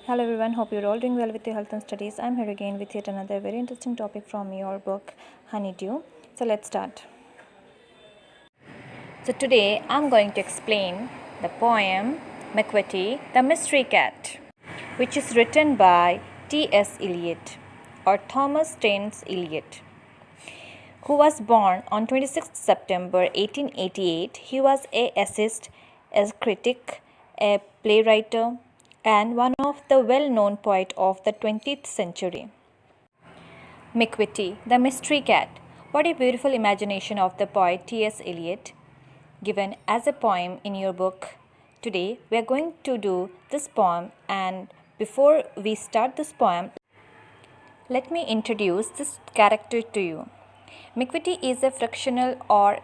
Hello everyone, hope you're all doing well with your health and studies. I'm here again with yet another very interesting topic from your book Honeydew. So let's start. So today I'm going to explain the poem Macavity, the Mystery Cat, which is written by T.S. Eliot or Thomas Staines Eliot, who was born on 26 September 1888. He was an essayist, a critic, a playwright, and one of the well-known poets of the 20th century. Macavity, the Mystery Cat. What a beautiful imagination of the poet T.S. Eliot, given as a poem in your book. Today, we are going to do this poem, and before we start this poem, let me introduce this character to you. Macavity is a fictional or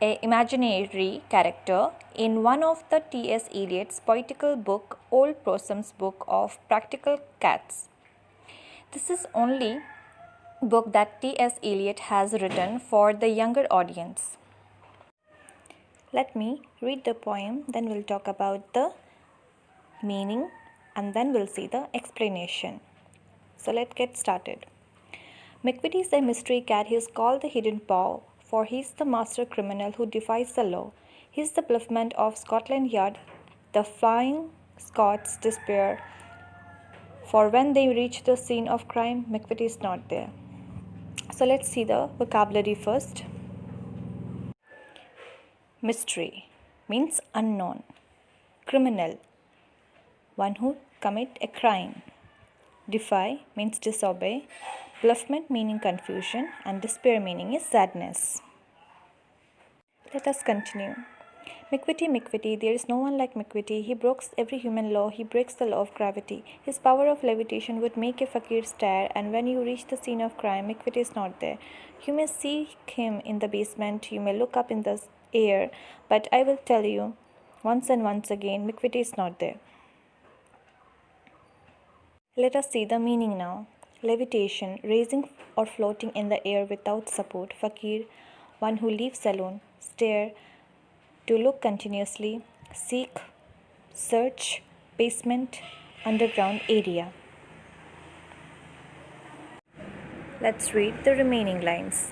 a imaginary character in one of the T.S. Eliot's poetical book, Old Possum's Book of Practical Cats. This is only book that T.S. Eliot has written for the younger audience. Let me read the poem, then we'll talk about the meaning and then we'll see the explanation. So let's get started. Macavity is a mystery cat. He is called the Hidden Paw, for he is the master criminal who defies the law. He is the bluffman of Scotland Yard. The flying Scots despair, for when they reach the scene of crime, Macavity is not there. So let's see the vocabulary first. Mystery means unknown. Criminal, one who commit a crime. Defy means disobey. Bluffment meaning confusion, and despair meaning is sadness. Let us continue. Macavity, Macavity, there is no one like Macavity. He breaks every human law. He breaks the law of gravity. His power of levitation would make a fakir stare, and when you reach the scene of crime, Macavity is not there. You may see him in the basement. You may look up in the air, but I will tell you once and once again, Macavity is not there. Let us see the meaning now. Levitation, raising or floating in the air without support. Fakir, one who lives alone. Stare, to look continuously. Seek, search. Basement, underground area. Let's read the remaining lines.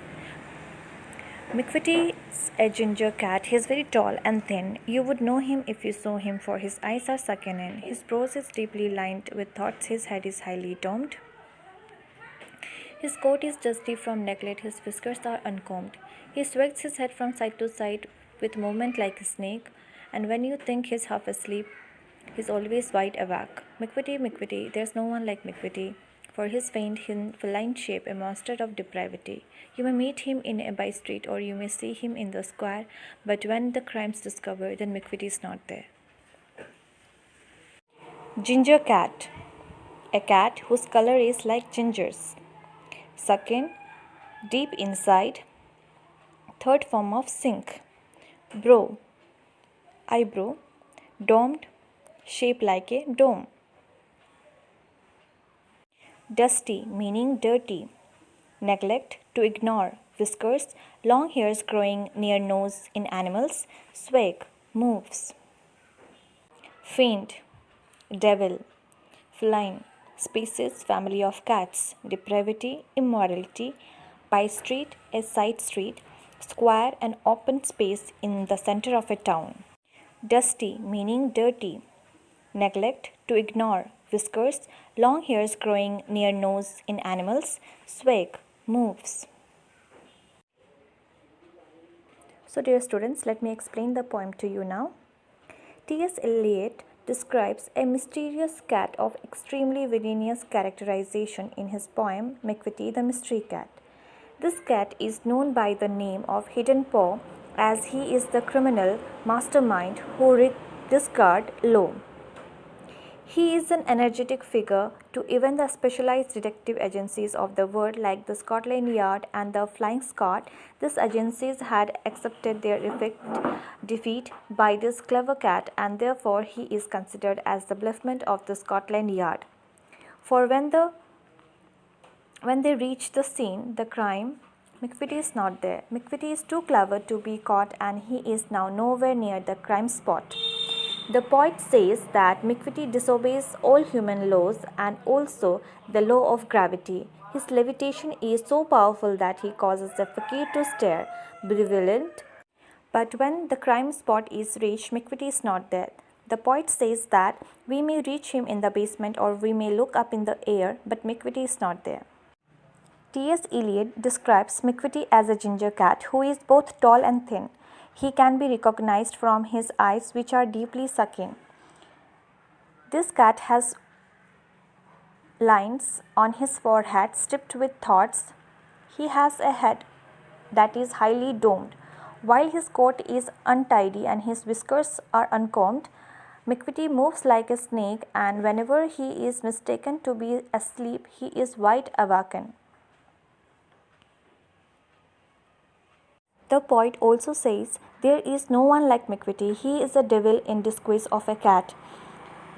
Macavity is a ginger cat. He is very tall and thin. You would know him if you saw him, for his eyes are sunken in. His brows is deeply lined with thoughts. His head is highly domed. His coat is dusty from neglect. His whiskers are uncombed. He swags his head from side to side with movement like a snake, and when you think he's half asleep, he's always wide awake. Macavity, Macavity, there's no one like Macavity, for his faint, feline shape, a monster of depravity. You may meet him in a by street, or you may see him in the square, but when the crime's discovered, then Macavity is not there. Ginger cat, a cat whose color is like ginger's. Second, deep inside. Third form of sink. Brow, eyebrow. Domed, shaped like a dome. Dusty, meaning dirty. Neglect, to ignore. Whiskers, long hairs growing near nose in animals. Swag, moves. Faint, devil. Feline, species, family of cats. Depravity, immorality. By street, a side street. Square, an open space in the center of a town. Dusty, meaning dirty. Neglect, to ignore. Whiskers, long hairs growing near nose in animals. Swag, moves. So dear students, let me explain the poem to you now. T.S. Eliot describes a mysterious cat of extremely villainous characterization in his poem Macavity, the Mystery Cat. This cat is known by the name of Hidden Paw, as he is the criminal mastermind who discards law. He is an energetic figure to even the specialized detective agencies of the world like the Scotland Yard and the Flying Scot. These agencies had accepted their defeat by this clever cat, and therefore he is considered as the bluffman of the Scotland Yard. For when they reach the scene, the crime, Macavity is not there. Macavity is too clever to be caught, and he is now nowhere near the crime spot. The poet says that Macavity disobeys all human laws and also the law of gravity. His levitation is so powerful that he causes the fakir to stare, bewildered. But when the crime spot is reached, Macavity is not there. The poet says that we may reach him in the basement or we may look up in the air, but Macavity is not there. T.S. Eliot describes Macavity as a ginger cat who is both tall and thin. He can be recognized from his eyes, which are deeply sunken. This cat has lines on his forehead striped with thoughts. He has a head that is highly domed. While his coat is untidy and his whiskers are uncombed, Macavity moves like a snake, and whenever he is mistaken to be asleep, he is wide awaken. The poet also says, there is no one like Macavity. He is a devil in disguise of a cat.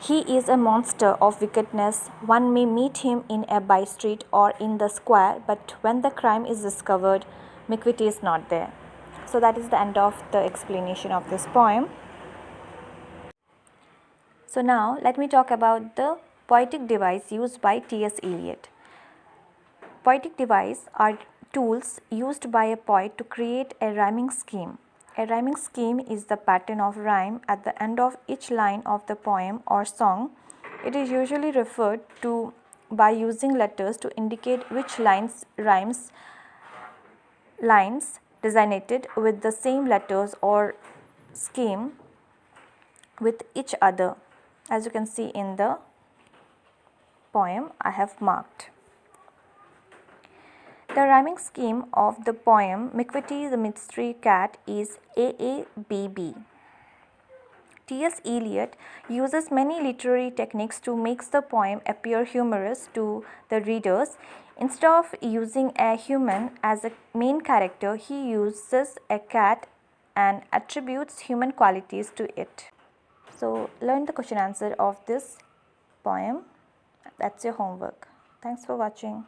He is a monster of wickedness. One may meet him in a by street or in the square, but when the crime is discovered, Macavity is not there. So that is the end of the explanation of this poem. So now let me talk about the poetic device used by T.S. Eliot. Poetic devices are tools used by a poet to create a rhyming scheme. A rhyming scheme is the pattern of rhyme at the end of each line of the poem or song. It is usually referred to by using letters to indicate which lines designated with the same letters or scheme with each other. As you can see in the poem I have marked. The rhyming scheme of the poem Macavity the Mystery Cat is AABB. T.S. Eliot uses many literary techniques to make the poem appear humorous to the readers. Instead of using a human as a main character, he uses a cat and attributes human qualities to it. So, learn the question answer of this poem. That's your homework. Thanks for watching.